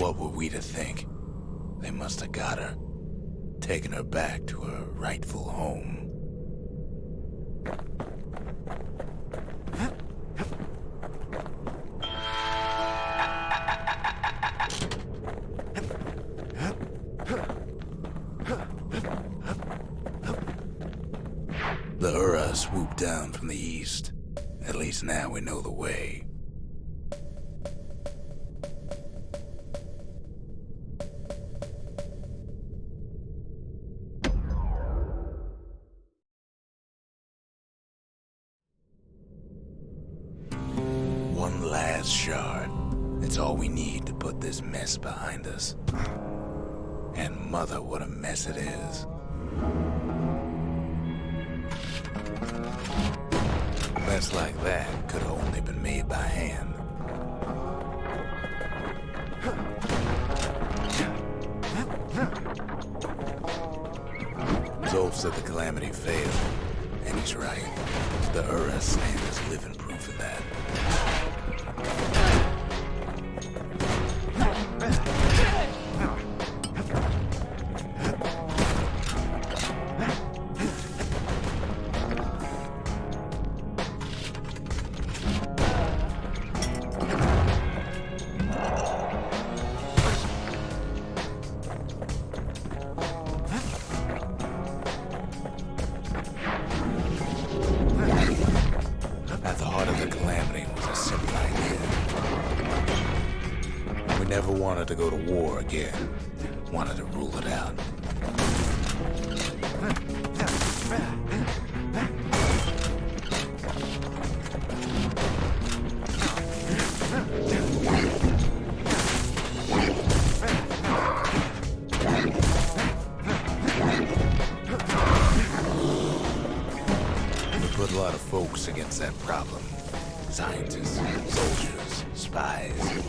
What were we to think? They must have got her, taken her back to her rightful home. The Ura swooped down from the east. At least now we know the way. One last shard. It's all we need to put this mess behind us. And mother, what a mess it is. A mess like that could have only been made by hand. Zolf said the calamity failed, and he's right. The Ura stand is living proof of that. At the heart of the calamity was a simple idea. We never wanted to go to war again. Wanted to rule it out. Put a lot of folks against that problem. Scientists, soldiers, spies.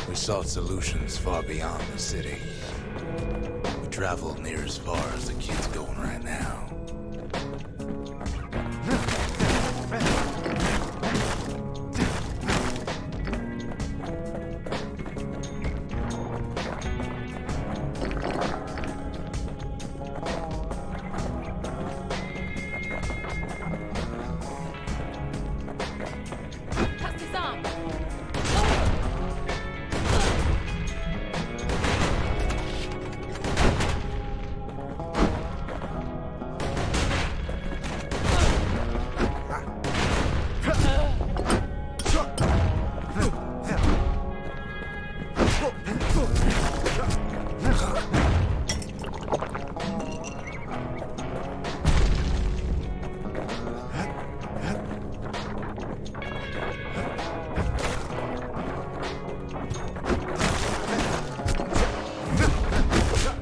We sought solutions far beyond the city. We traveled near as far as the kid's going right now.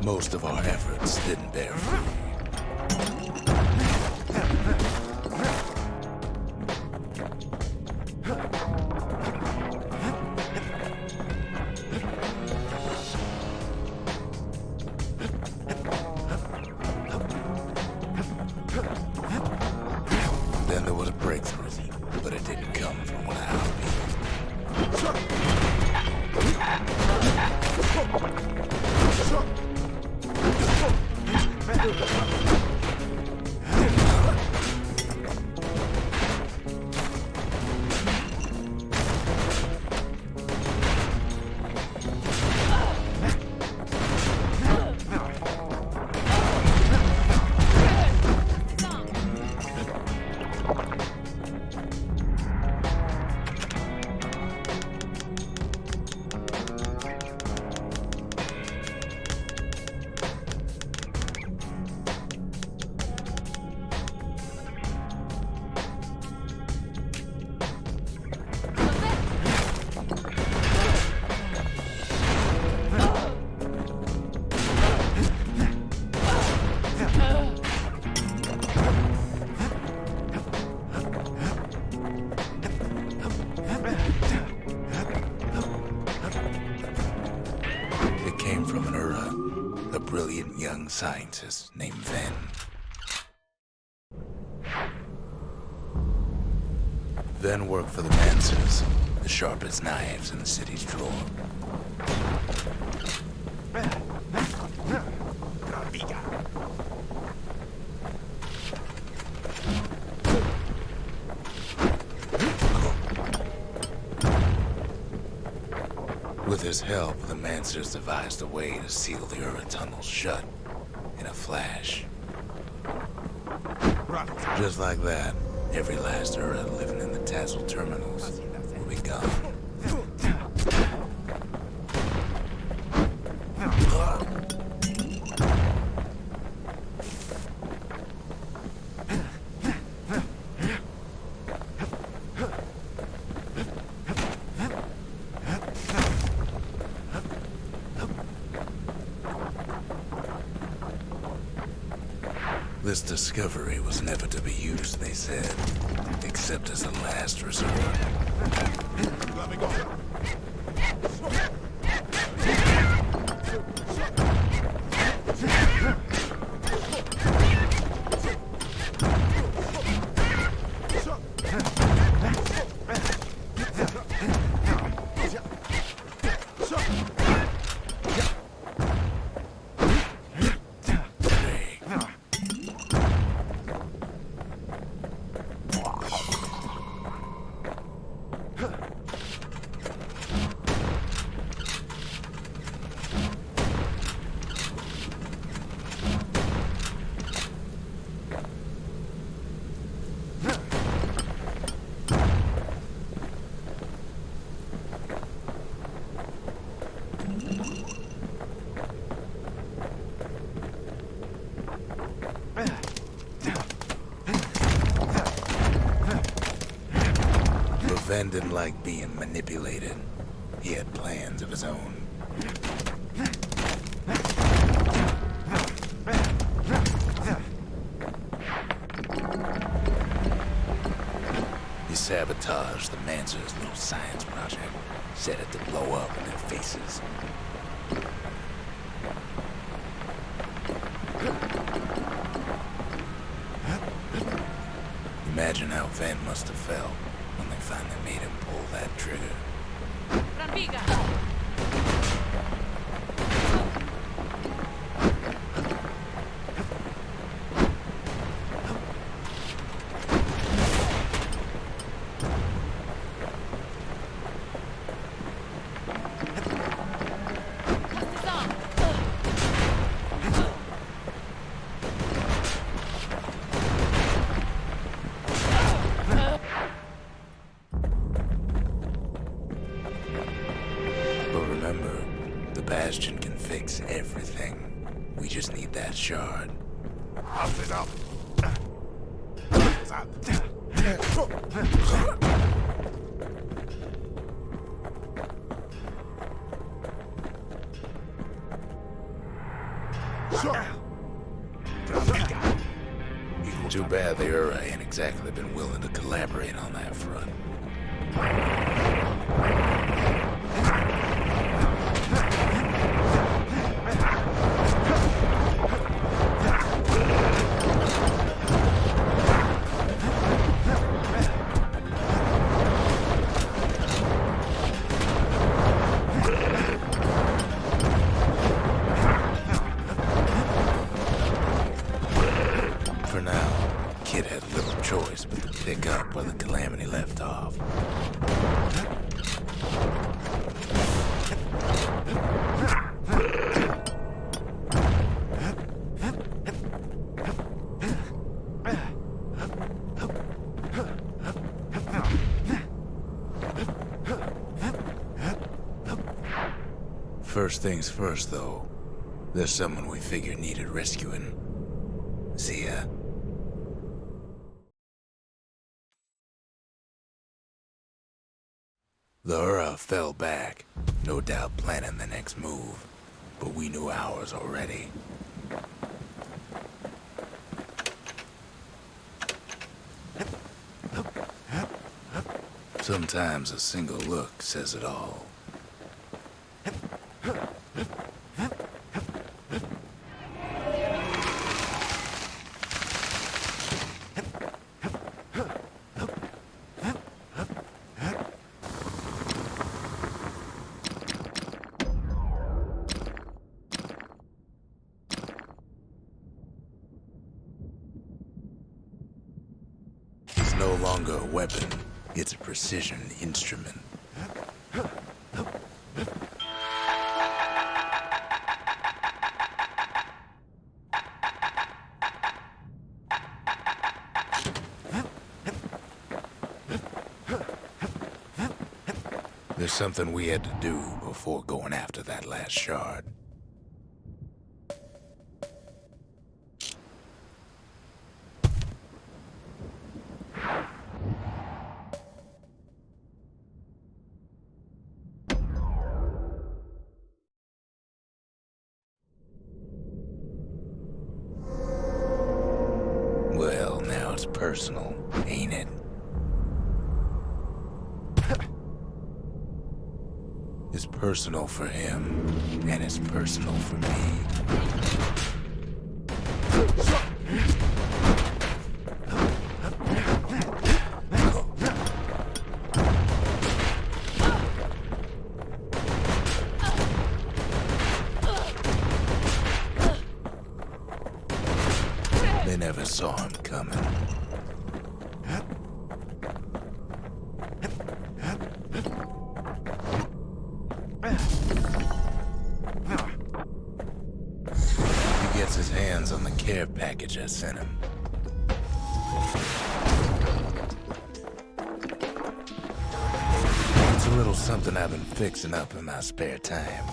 Most of our efforts didn't bear fruit. Then there was a breakthrough, but it didn't come from one of our It came from an Ura. a brilliant young scientist named Ven. Ven worked for the Mansers, the sharpest knives in the city's drawer. With his help, the Mansers devised a way to seal the Ura tunnels shut in a flash. Just like that, every last Ura living in the Tassel terminals will be gone. This discovery was never to be used, they said, except as a last resort. Let me go. Ven didn't like being manipulated. He had plans of his own. He sabotaged the Mansers' little science project, set it to blow up in their faces. Imagine how Ven must have felt when they finally made him pull that trigger. The Bastion can fix everything. We just need that shard. Too bad the Ura ain't exactly been willing to collaborate on that front. For now, Kid had little choice but to pick up where the Calamity left off. First things first, though. There's someone we figured needed rescuing. See ya. The Ura fell back, no doubt planning the next move, but we knew ours already. Sometimes a single look says it all. longer a weapon, it's a precision instrument. There's something we had to do before going after that last shard. Well, now it's personal, ain't it? It's personal for him, and it's personal for me. They never saw him coming. He gets his hands on the care package I sent him. It's a little something I've been fixing up in my spare time.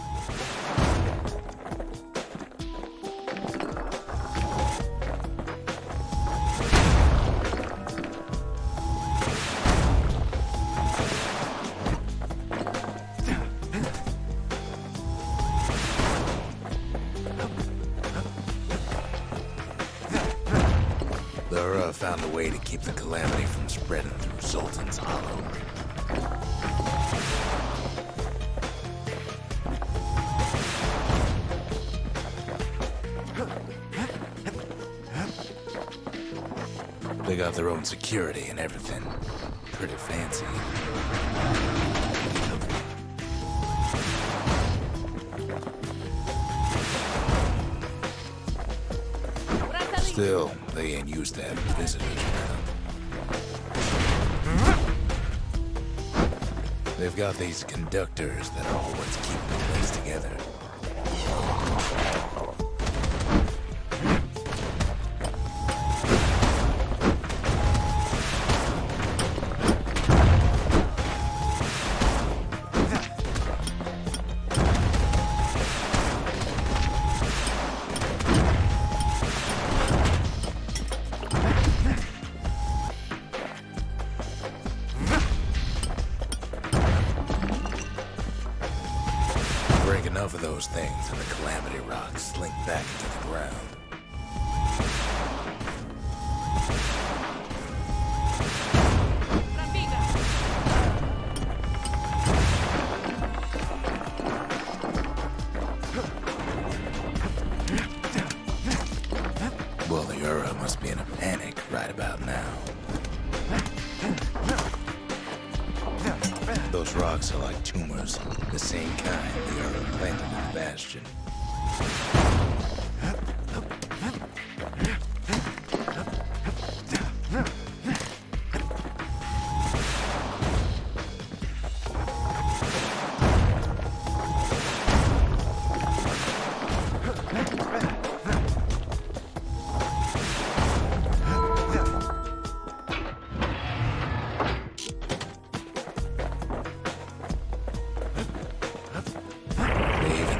Found a way to keep the calamity from spreading through Sultan's Hollow. They got their own security and everything. Pretty fancy. Still, they ain't used to having visitors around. They've got these conductors that are all what's keeping the place together. Break enough of those things and the calamity rocks slink back into the ground. Well, the Ura must be in a panic right about now. Those rocks are like tumors, the same kind the Ura planted in the Bastion.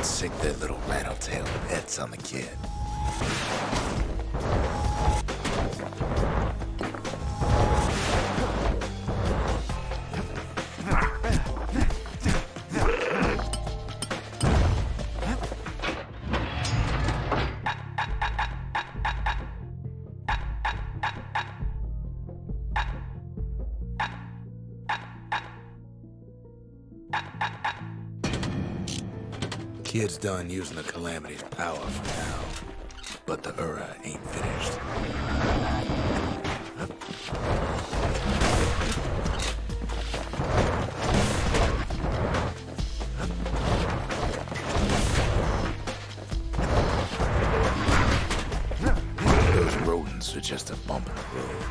Sick their little rattletail pets on the kid. Kid's done using the Calamity's power for now, but the Ura ain't finished. Those rodents are just a bump in the road.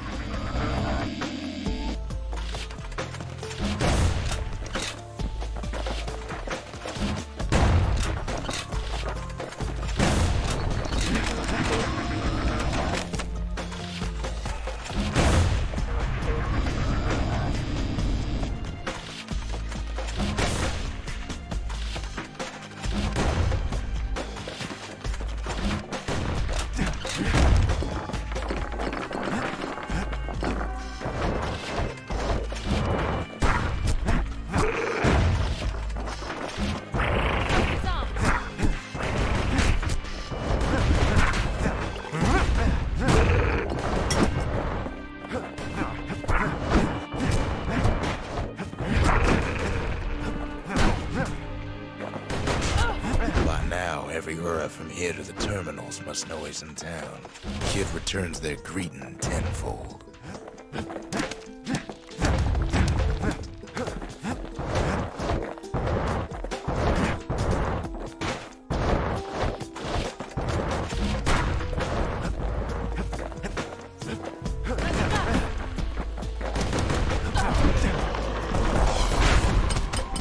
Every Ura from here to the terminals must know he's in town. Kid returns their greeting tenfold.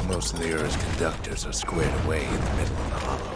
Most of the Ura's conductors are squared away in the middle of the hollow.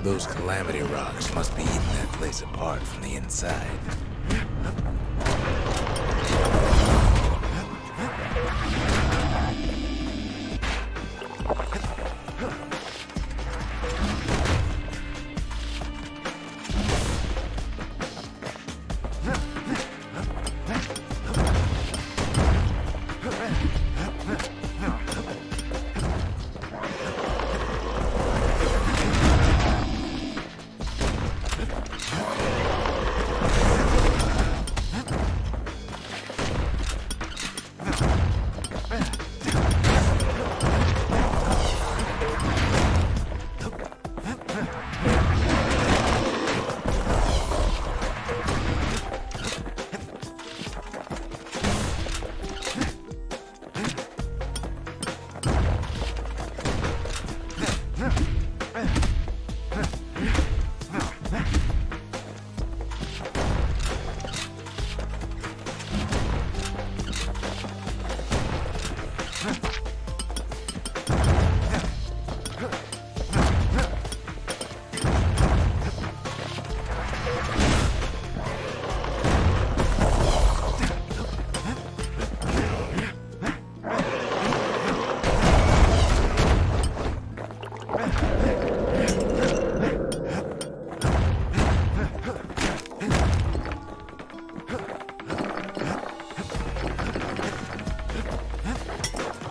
Those calamity rocks must be eating that place apart from the inside.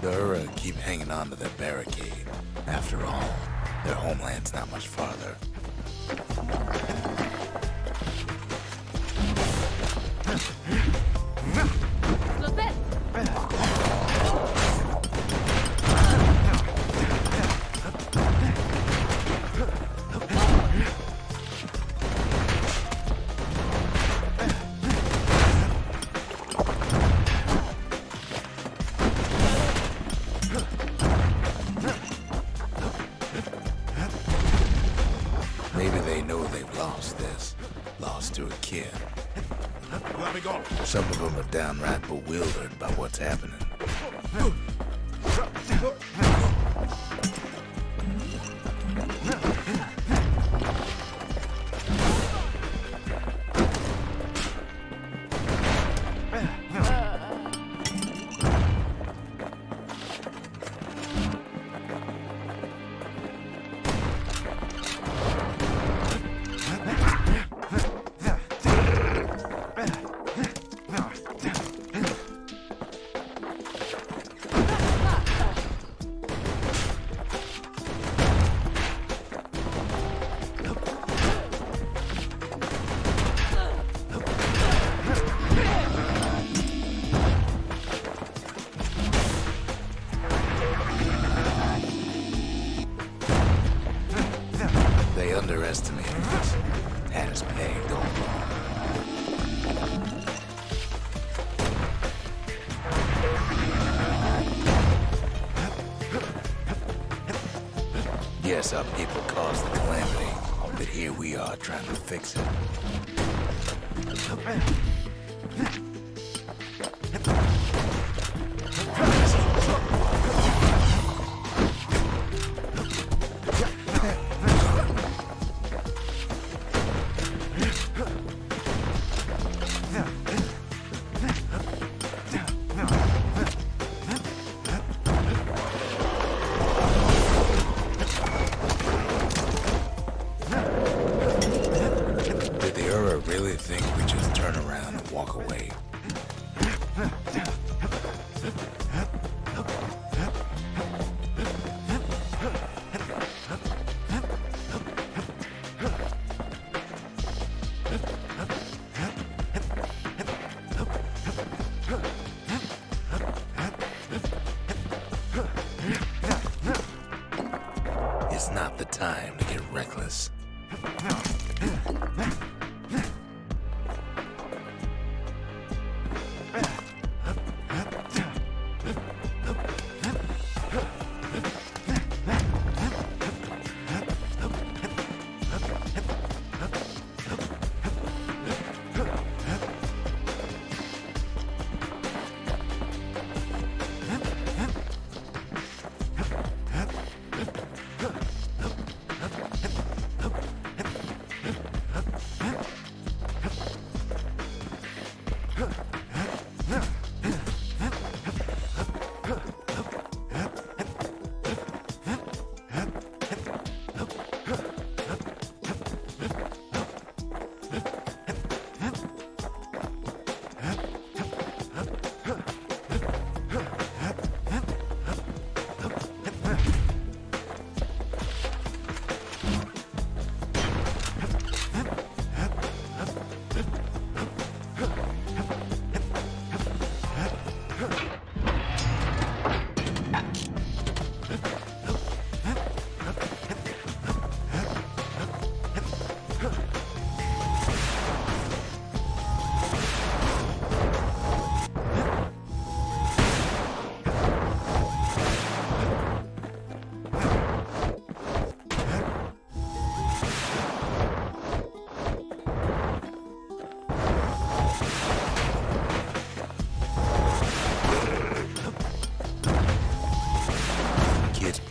The Ura keep hanging on to their barricade. After all, their homeland's not much farther. Maybe they know they've lost this. Lost to a kid. Let me go. Some of them are downright bewildered by what's happening. They underestimated us. Had us pegged all wrong. Yes, our people caused the calamity, but here we are trying to fix it. Really think we just turn around and walk away? It's not the time to get reckless.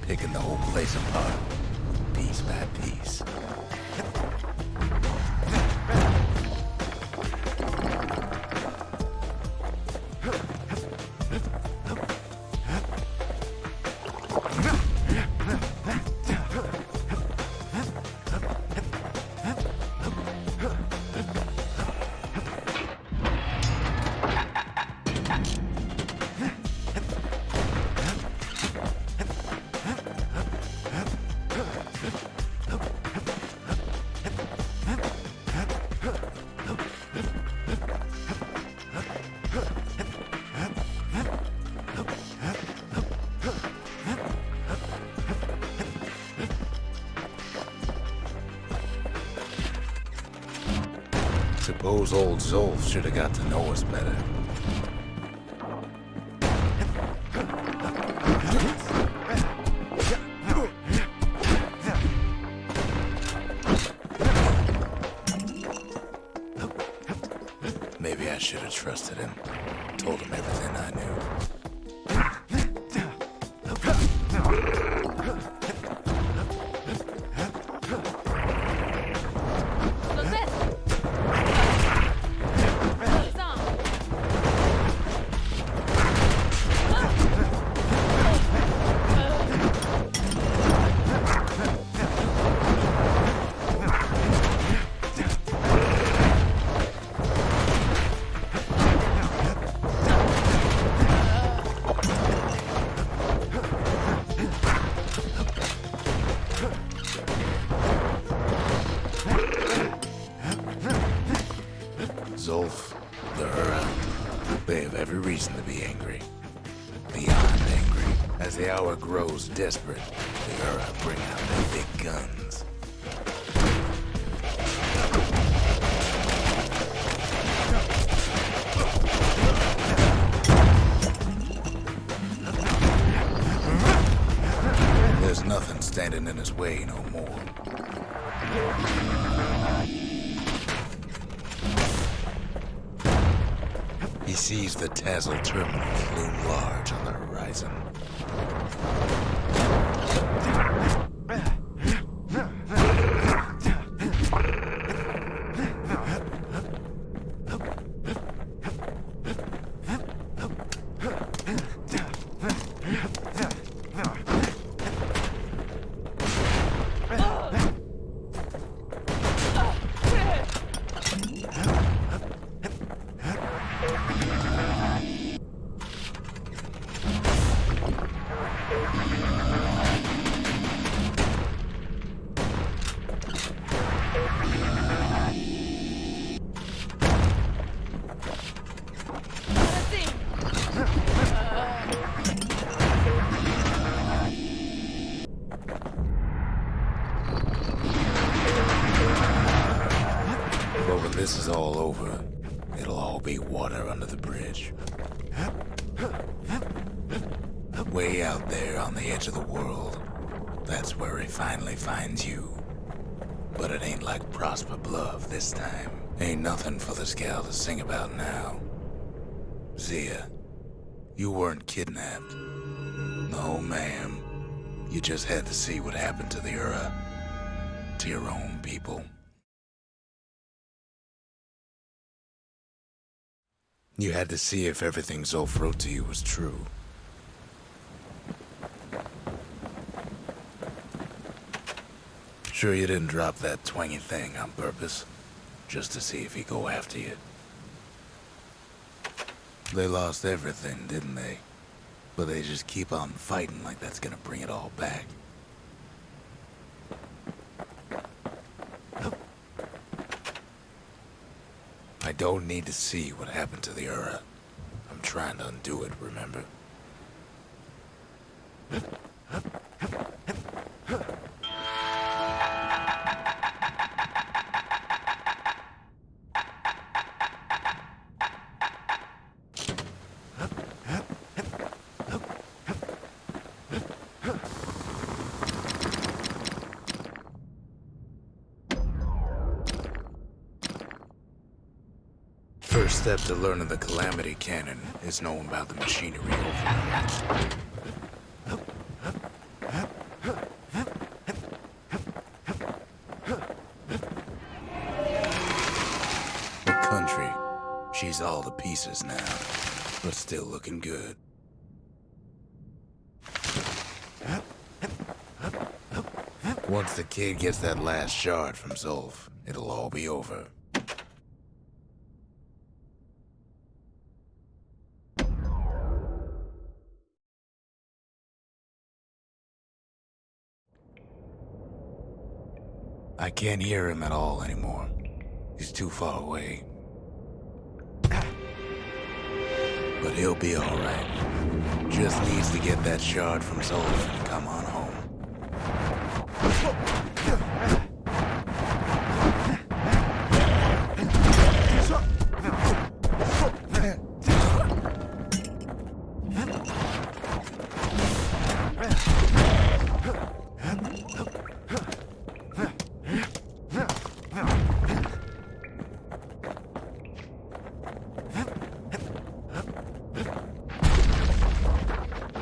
Picking the whole place apart, piece by piece. Suppose old Zolf should have got to know us better. Maybe I should have trusted him. Told him everything I knew. Zolf, the Ura, they have every reason to be angry. Beyond angry. As the hour grows desperate, the Ura bring out their big guns. getting in his way no more. He sees the Tassel terminals loom large on the horizon. But when this is all over, it'll all be water under the bridge. Way out there on the edge of the world, that's where he finally finds you. But it ain't like Prosper Bluff this time. Ain't nothing for this gal to sing about now. Zia, you weren't kidnapped. No, ma'am. You just had to see what happened to the Ura. To your own people. You had to see if everything Zolf wrote to you was true. Sure you didn't drop that twangy thing on purpose? Just to see if he'd go after you? They lost everything, didn't they? But they just keep on fighting like that's gonna bring it all back. I don't need to see what happened to the Ura. I'm trying to undo it, remember? First step to learning the Calamity Cannon is knowing about the machinery overrides. The country, she's all to pieces now, but still looking good. Once the kid gets that last shard from Zolf, it'll all be over. I can't hear him at all anymore. He's too far away. But he'll be all right. Just needs to get that shard from Zolf and come on home.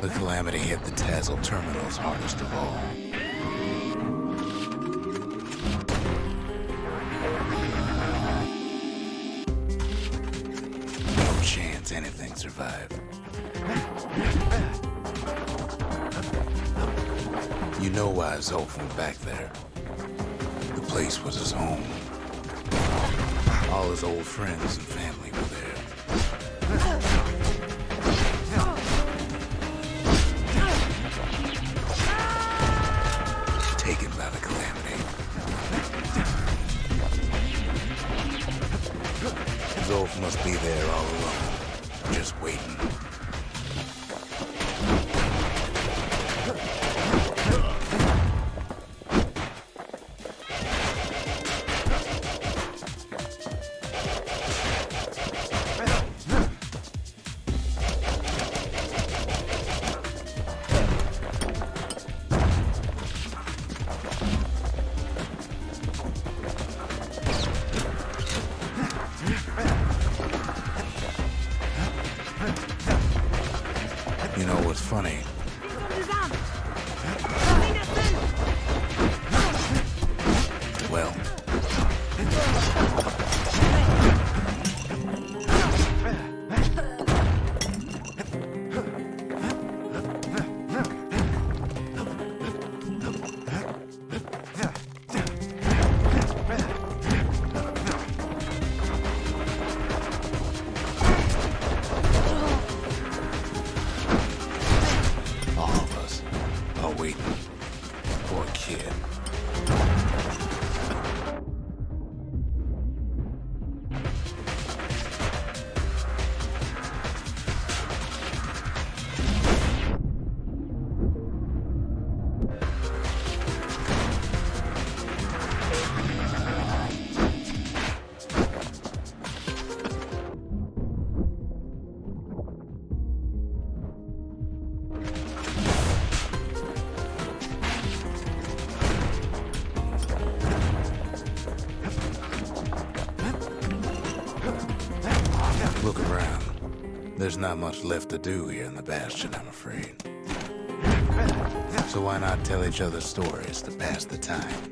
The Calamity hit the Tassel terminals hardest of all. No chance anything survived. You know why Zolf went back there. The place was his home. All his old friends and family were there. Taken by the Calamity. Zolf must be there all alone, just waiting. kid. Look around. There's not much left to do here in the Bastion, I'm afraid. So why not tell each other stories to pass the time?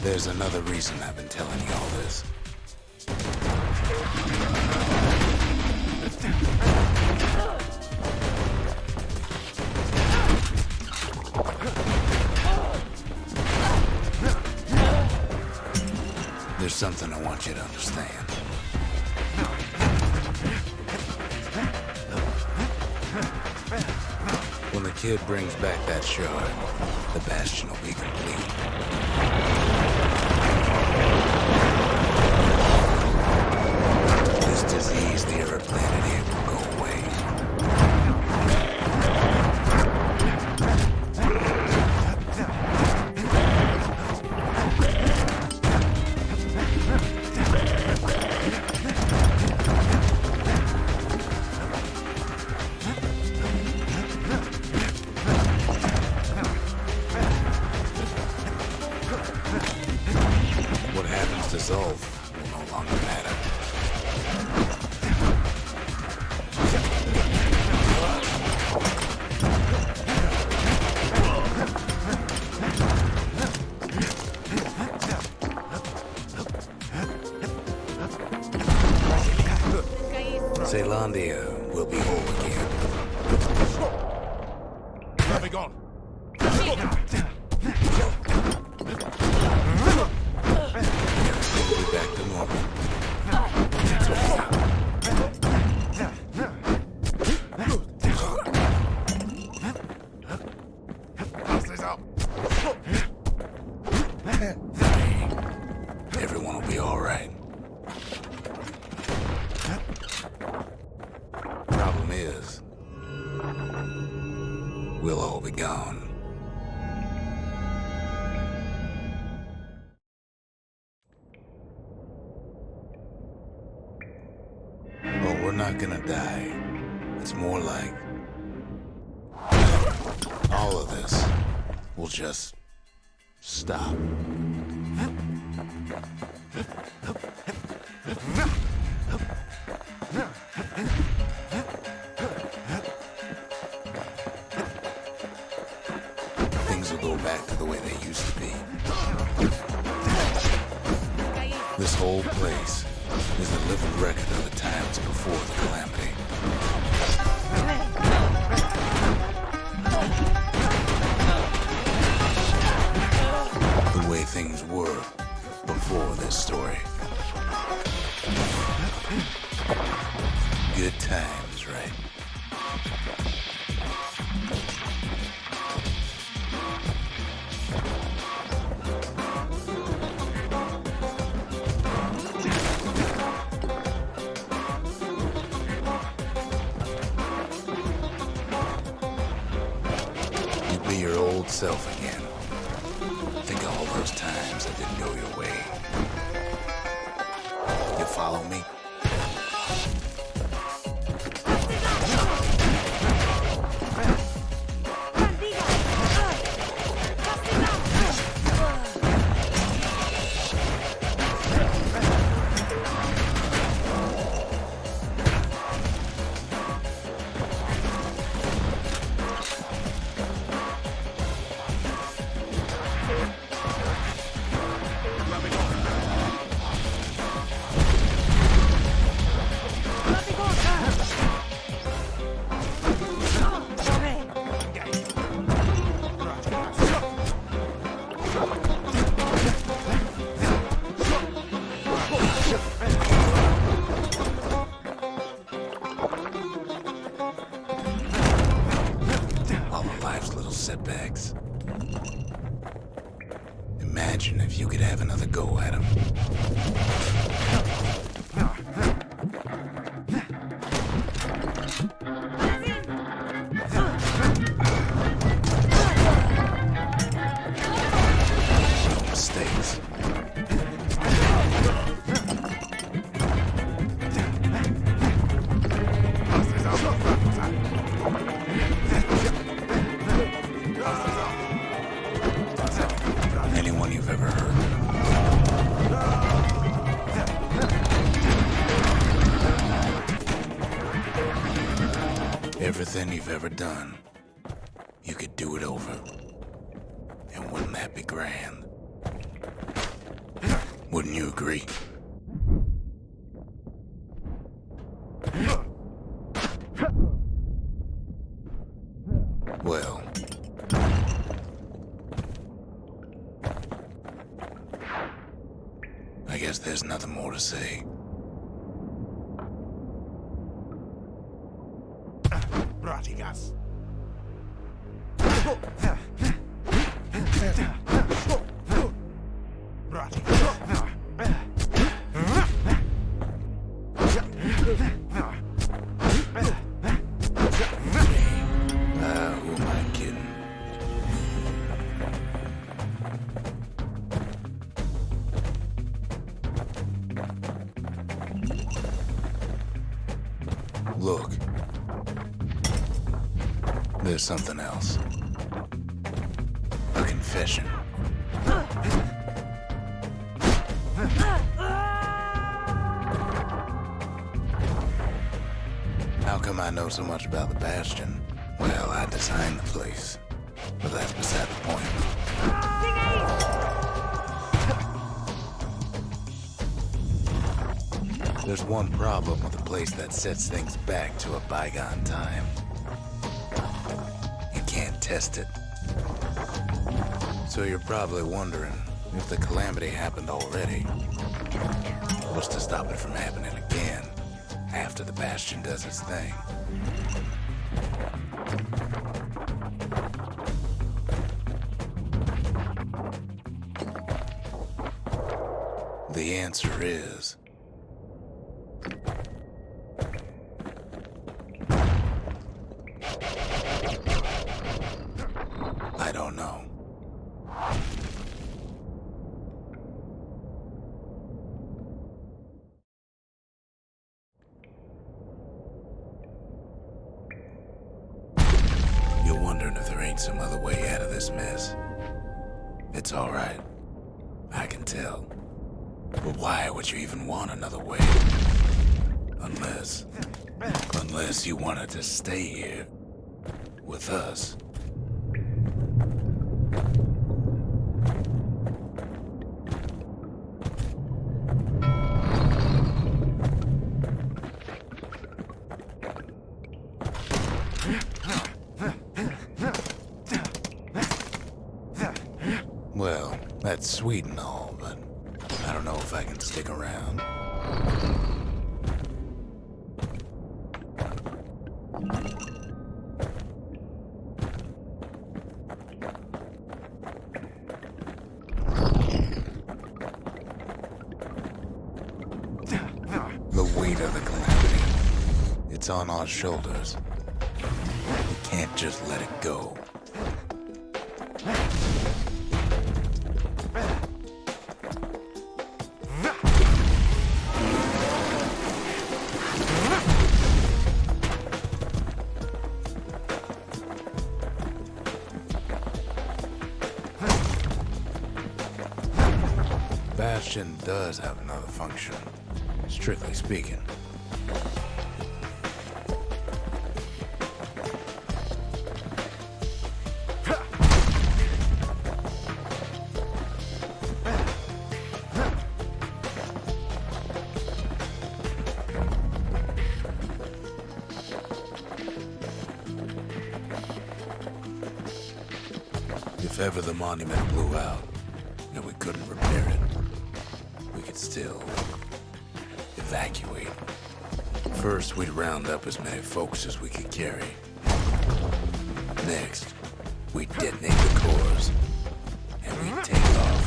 There's another reason I've been telling you all this. There's something I want you to understand. When the kid brings back that shard, the Bastion will be complete. This disease the ever planted here will go away. What happens to Zolf will no longer matter. Zealandia will be whole again. Where have we gone? We'll be back to normal. Pass this up. Everyone will be all right. Problem is, we'll all be gone. But we're not gonna die. It's more like all of this will just stop. Things will go back to the way they used to be. This whole place is a living record of the times before the calamity. The way things were before this story. Good times, right? You'd be your old self again. Think of all those times that didn't go your way. You follow me? setbacks. Imagine if you could have another go at them. No mistakes. Anyone you've ever heard. Everything you've ever done, you could do it over. And wouldn't that be grand? Wouldn't you agree? Well, I guess there's nothing more to say. Bratigas. Who am I kidding? Look. There's something else. A confession. How come I know so much about the Bastion? Well, I designed the place. But that's beside the point. There's one problem with a place that sets things back to a bygone time. You can't test it. So you're probably wondering if the calamity happened already. What's to stop it from happening again after the Bastion does its thing? The answer is... I don't know. You're wondering if there ain't some other way out of this mess. It's all right. I can tell. But why would you even want another way? Unless you wanted to stay here with us. Well, that's sweet and all, but I don't know if I can stick around. The weight of the calamity, it's on our shoulders. We can't just let it go. Bastion does have another function, strictly speaking. If ever the monument blew out and we couldn't repair it, we could still evacuate. First, we'd round up as many folks as we could carry. Next, We detonate the cores, and we take off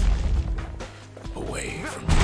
away from here.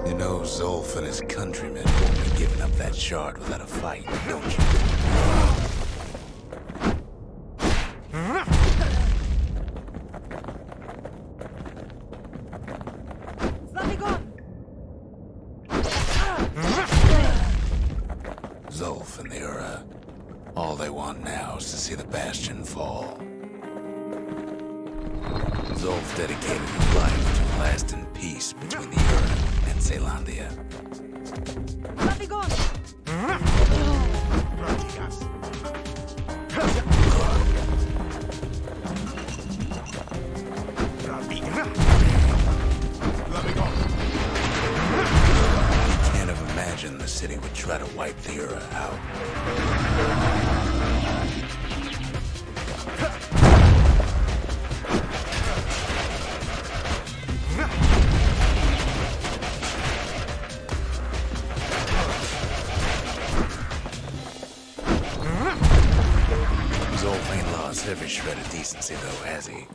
You know, Zolf and his countrymen won't be giving up that shard without a fight, don't you? Zolf and the Ura, all they want now is to see the Bastion fall. Zolf dedicated his life to lasting peace between the Ura and Zealandia. Can't have imagined the city would try to wipe the Ura out. Zolf ain't lost every shred of decency, though, has he?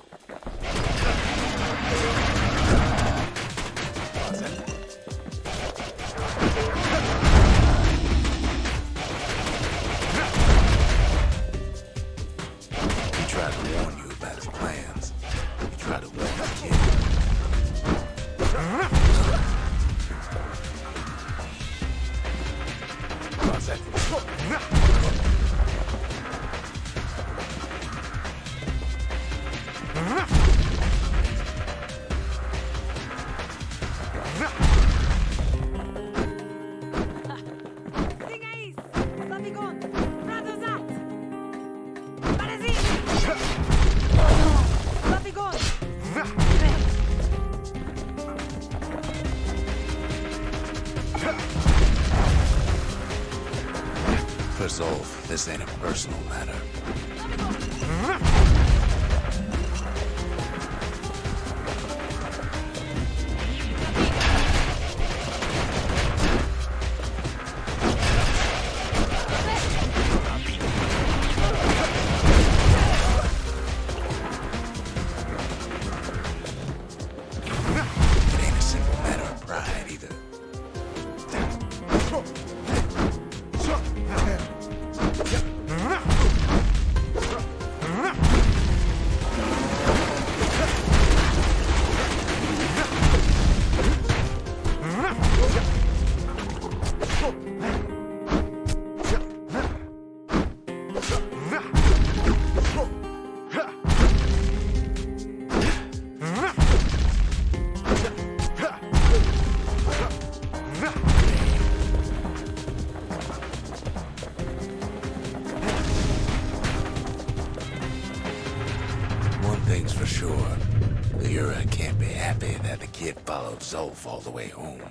He tried to warn you about his plans. He tried to warn the kid. For Zolf, this ain't a personal matter. It ain't a simple matter of pride either. One thing's for sure, the Ura can't be happy that the kid followed Zolf all the way home.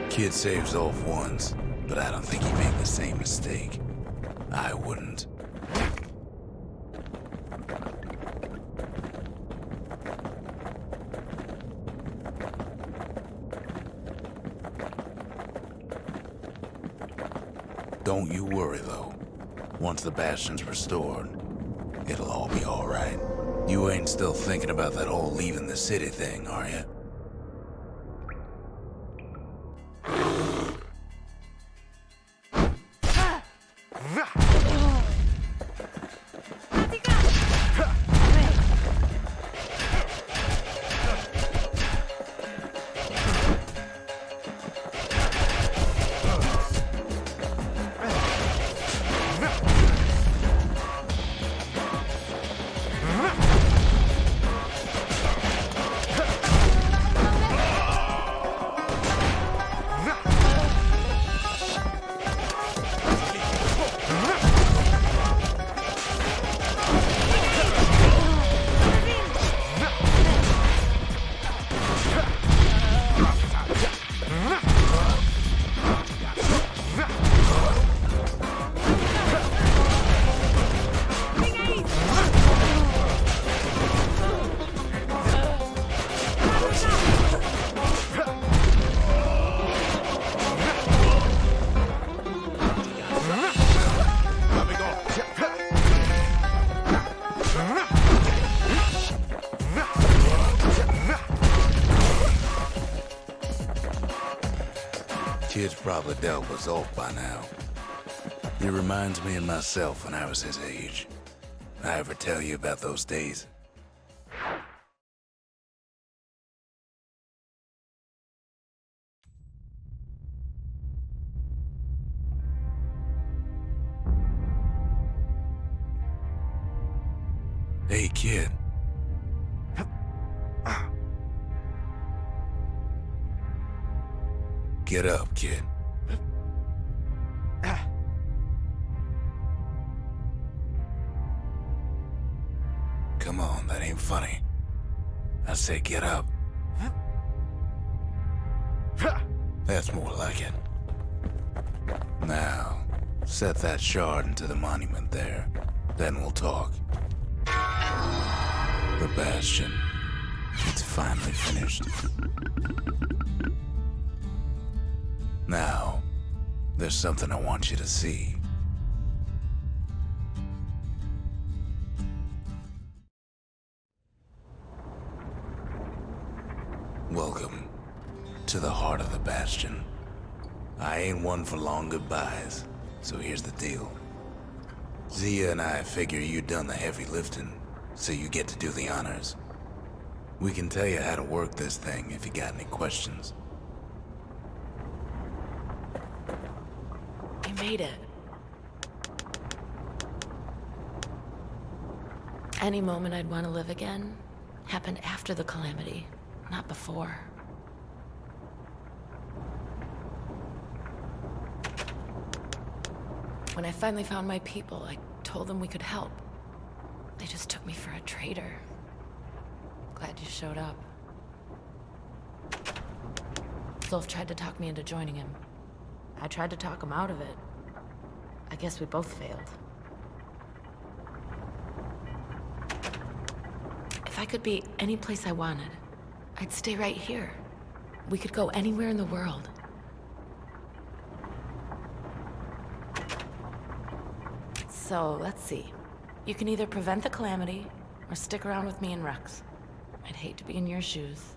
Kid saved Zolf once, but I don't think he made the same mistake. I wouldn't. Don't you worry, though. Once the Bastion's restored, it'll all be alright. You ain't still thinking about that whole leaving the city thing, are you? Kid's probably dealt with Zolf by now. He reminds me of myself when I was his age. I ever tell you about those days? Hey, kid. Get up, kid. Come on, that ain't funny. I say get up. That's more like it. Now, set that shard into the monument there. Then we'll talk. The Bastion. It's finally finished. Now, there's something I want you to see. Welcome to the heart of the Bastion. I ain't one for long goodbyes, so here's the deal. Zia and I figure you done the heavy lifting, so you get to do the honors. We can tell you how to work this thing if you got any questions. You made it. Any moment I'd want to live again happened after the calamity, not before. When I finally found my people, I told them we could help. They just took me for a traitor. Glad you showed up. Zolf tried to talk me into joining him. I tried to talk him out of it. I guess we both failed. If I could be any place I wanted, I'd stay right here. We could go anywhere in the world. So, let's see. You can either prevent the calamity, or stick around with me and Rex. I'd hate to be in your shoes.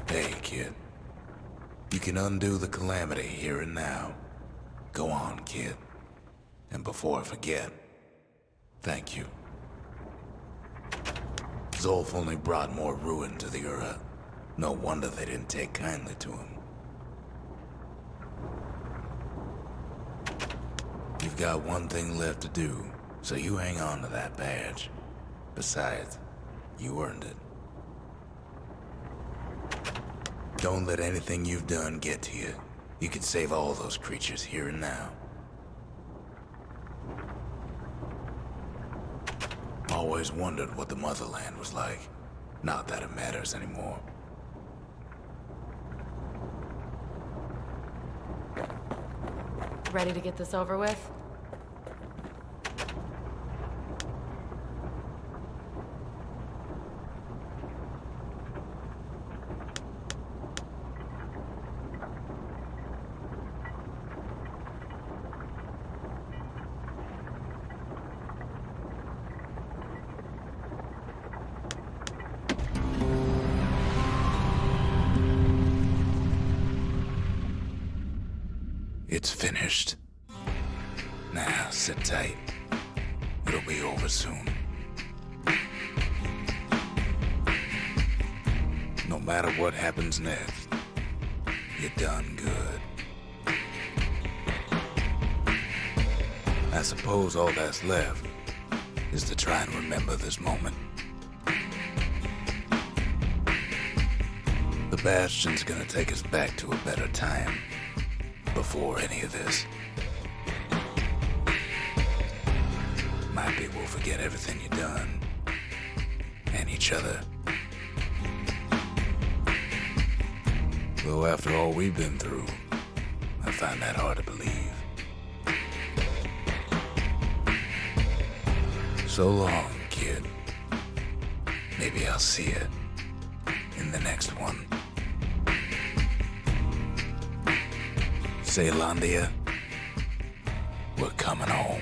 Hey, kid. You can undo the calamity here and now. Go on, kid. And before I forget, thank you. Zolf only brought more ruin to the Ura. No wonder they didn't take kindly to him. You've got one thing left to do, so you hang on to that badge. Besides, you earned it. Don't let anything you've done get to you. You can save all those creatures here and now. Always wondered what the motherland was like. Not that it matters anymore. Ready to get this over with? It's finished. Now, sit tight. It'll be over soon. No matter what happens next, you're done good. I suppose all that's left is to try and remember this moment. The Bastion's gonna take us back to a better time, before any of this. Might be we'll forget everything you've done, and each other. Though after all we've been through, I find that hard to believe. So long, kid. Maybe I'll see you in the next one. Say, Landia, we're coming home.